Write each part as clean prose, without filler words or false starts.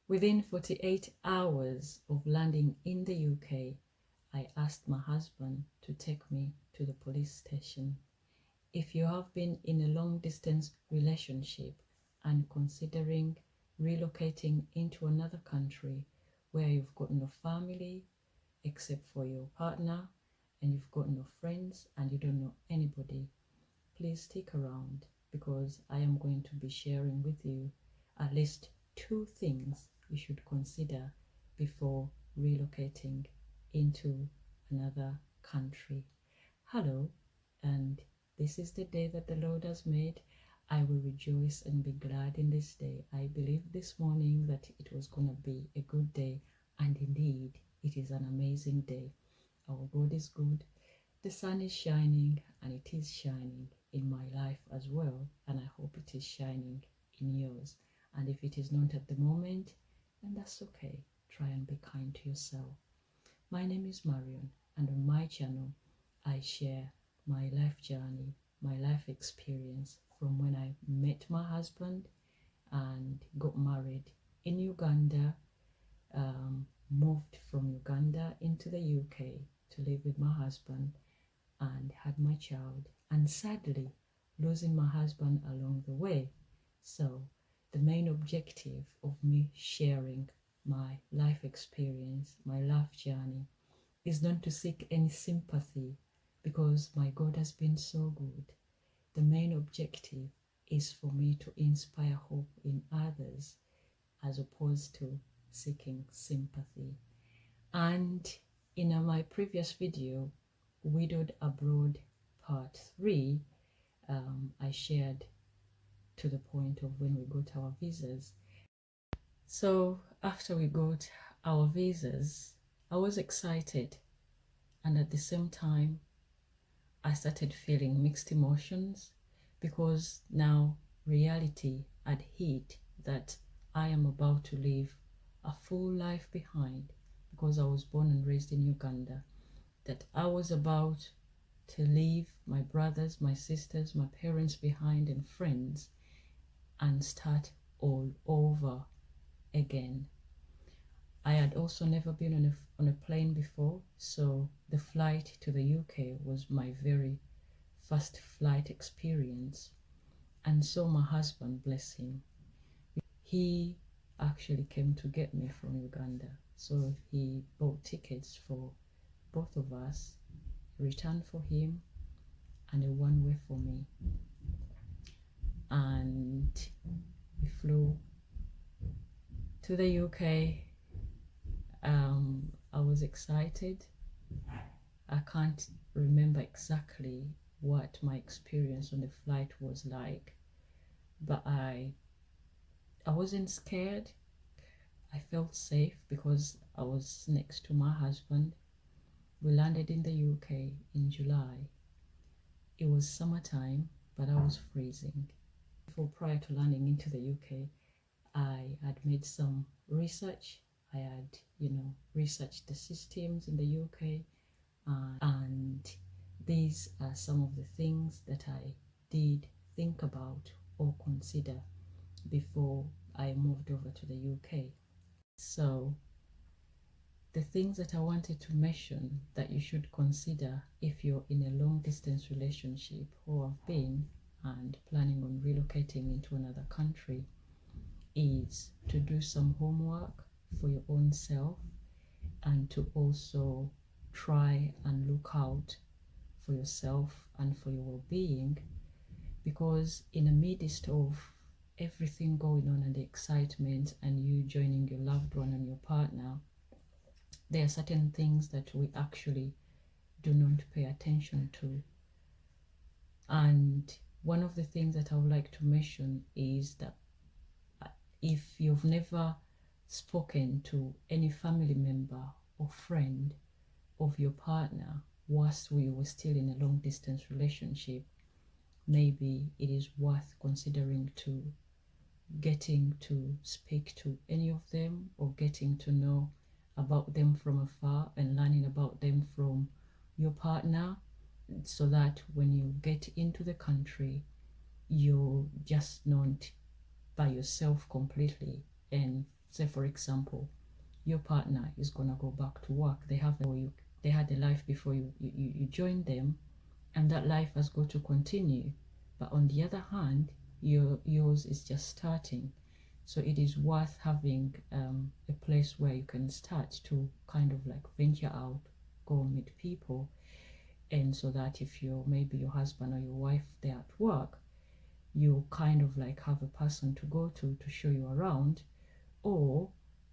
Within 48 hours of landing in the UK, I asked my husband to take me to the police station. If you have been in a long distance relationship and considering relocating into another country where you've got no family except for your partner and you've got no friends and you don't know anybody, please stick around because I am going to be sharing with you at least 2 things you should consider before relocating into another country. Hello, and this is the day that the Lord has made. I will rejoice and be glad in this day. I believed this morning that it was going to be a good day, and indeed, it is an amazing day. Our God is good. The sun is shining, and it is shining in my life as well, and I hope it is shining in yours. And if it is not at the moment, then that's okay. Try and be kind to yourself. My name is Marion, and on my channel, I share my life journey, my life experience from when I met my husband and got married in Uganda, moved from Uganda into the UK to live with my husband and had my child, and sadly losing my husband along the way. So the main objective of me sharing my life experience, my life journey, is not to seek any sympathy because my God has been so good. The main objective is for me to inspire hope in others as opposed to seeking sympathy. And in my previous video, Widowed Abroad Part 3, I shared to the point of when we got our visas. So after we got our visas, I was excited, and at the same time I started feeling mixed emotions because now reality had hit that I am about to leave a full life behind because I was born and raised in Uganda, that I was about to leave my brothers, my sisters, my parents behind and friends and start all over again. I had also never been on a plane before, so the flight to the UK was my very first flight experience. And so my husband, bless him, he actually came to get me from Uganda. So he bought tickets for both of us, a return for him and a one-way for me. And we flew to the UK. I was excited. I can't remember exactly what my experience on the flight was like, but I wasn't scared. I felt safe because I was next to my husband. We landed in the UK in July. It was summertime, but I was freezing. Prior to landing into the UK, I had made some research. I had, researched the systems in the UK, and these are some of the things that I did think about or consider before I moved over to the UK. So the things that I wanted to mention that you should consider if you're in a long distance relationship or have been and planning on relocating into another country is to do some homework for your own self and to also try and look out for yourself and for your well-being, because in the midst of everything going on and the excitement and you joining your loved one and your partner, there are certain things that we actually do not pay attention to. And one of the things that I would like to mention is that if you've never spoken to any family member or friend of your partner whilst we were still in a long distance relationship, maybe it is worth considering to getting to speak to any of them or getting to know about them from afar and learning about them from your partner, so that when you get into the country, you're just not by yourself completely, and Say, for example, your partner is gonna go back to work. They had a life before you joined them, and that life has got to continue. But on the other hand, yours is just starting. So it is worth having a place where you can start to kind of like venture out, go meet people, and so that if maybe your husband or your wife, they're at work, you kind of like have a person to go to show you around, or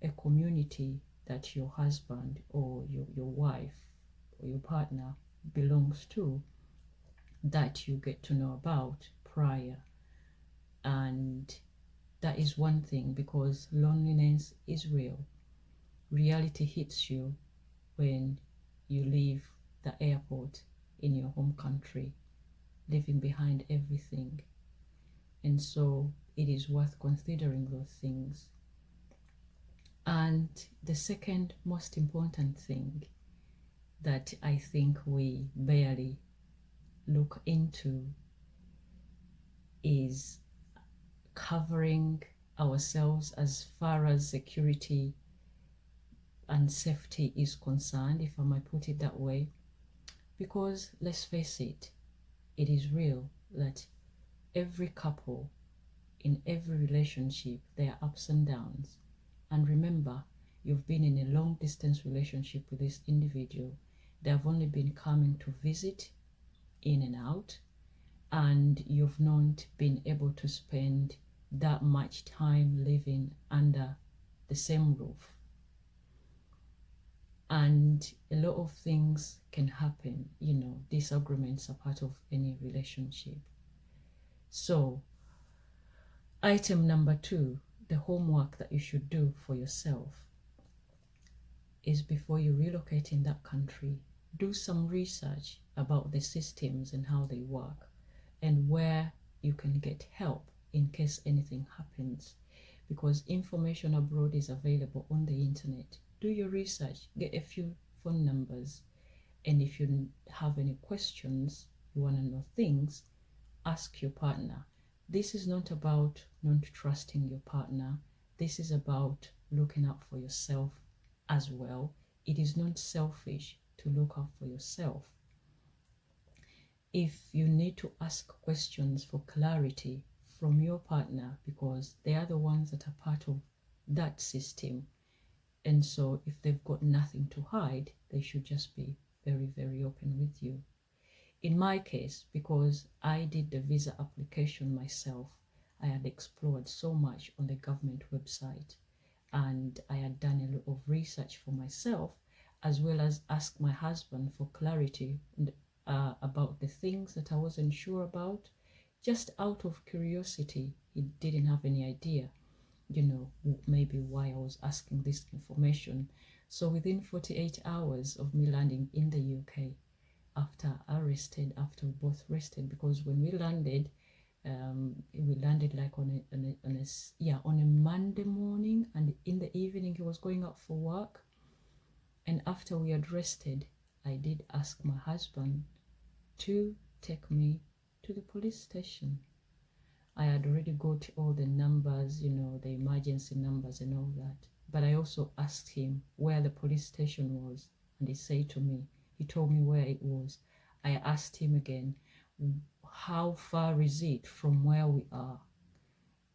a community that your husband or your wife or your partner belongs to, that you get to know about prior. And that is one thing, because loneliness is real. Reality hits you when you leave the airport in your home country, leaving behind everything. And so it is worth considering those things. And the second most important thing that I think we barely look into is covering ourselves as far as security and safety is concerned, if I might put it that way. Because let's face it, it is real that every couple, in every relationship, there are ups and downs. And remember, you've been in a long distance relationship with this individual. They have only been coming to visit, in and out, and you've not been able to spend that much time living under the same roof. And a lot of things can happen, disagreements are part of any relationship. So, item number 2, the homework that you should do for yourself is, before you relocate in that country, do some research about the systems and how they work, and where you can get help in case anything happens, because information abroad is available on the internet. Do your research, get a few phone numbers, and if you have any questions, you want to know things, ask your partner. This is not about not trusting your partner. This is about looking out for yourself as well. It is not selfish to look out for yourself. If you need to ask questions for clarity from your partner, because they are the ones that are part of that system, and so if they've got nothing to hide, they should just be very, very open with you. In my case, because I did the visa application myself, I had explored so much on the government website, and I had done a lot of research for myself, as well as asked my husband for clarity about the things that I wasn't sure about, just out of curiosity. He didn't have any idea, maybe why I was asking this information. So within 48 hours of me landing in the UK, after we both rested, because when we landed like on a Monday morning, and in the evening he was going out for work. And after we had rested, I did ask my husband to take me to the police station. I had already got all the numbers, the emergency numbers and all that. But I also asked him where the police station was, and he told me where it was. I asked him again, how far is it from where we are?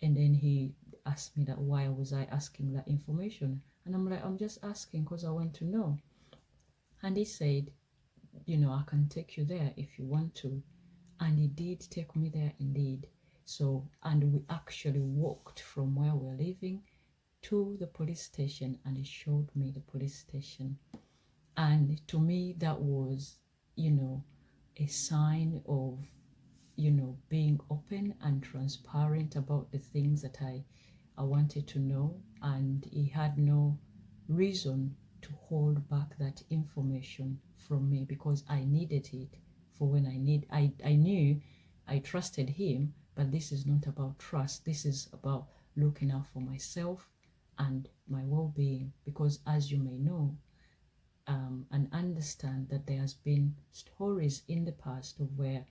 And then he asked me that why was I asking that information? And I'm like, I'm just asking because I want to know. And he said, I can take you there if you want to. And he did take me there indeed. So, and we actually walked from where we're living to the police station, and he showed me the police station. And to me, that was, a sign of, being open and transparent about the things that I wanted to know. And he had no reason to hold back that information from me, because I needed it for when I knew, I trusted him, but this is not about trust. This is about looking out for myself and my well-being, because as you may know, and understand that there has been stories in the past of where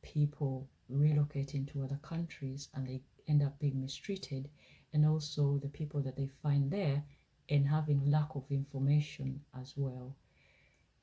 people relocate into other countries and they end up being mistreated, and also the people that they find there, and having lack of information as well.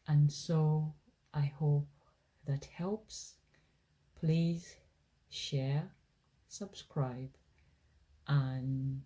And so I hope that helps. Please share, subscribe, and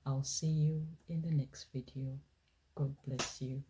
I'll see you in the next video. God bless you.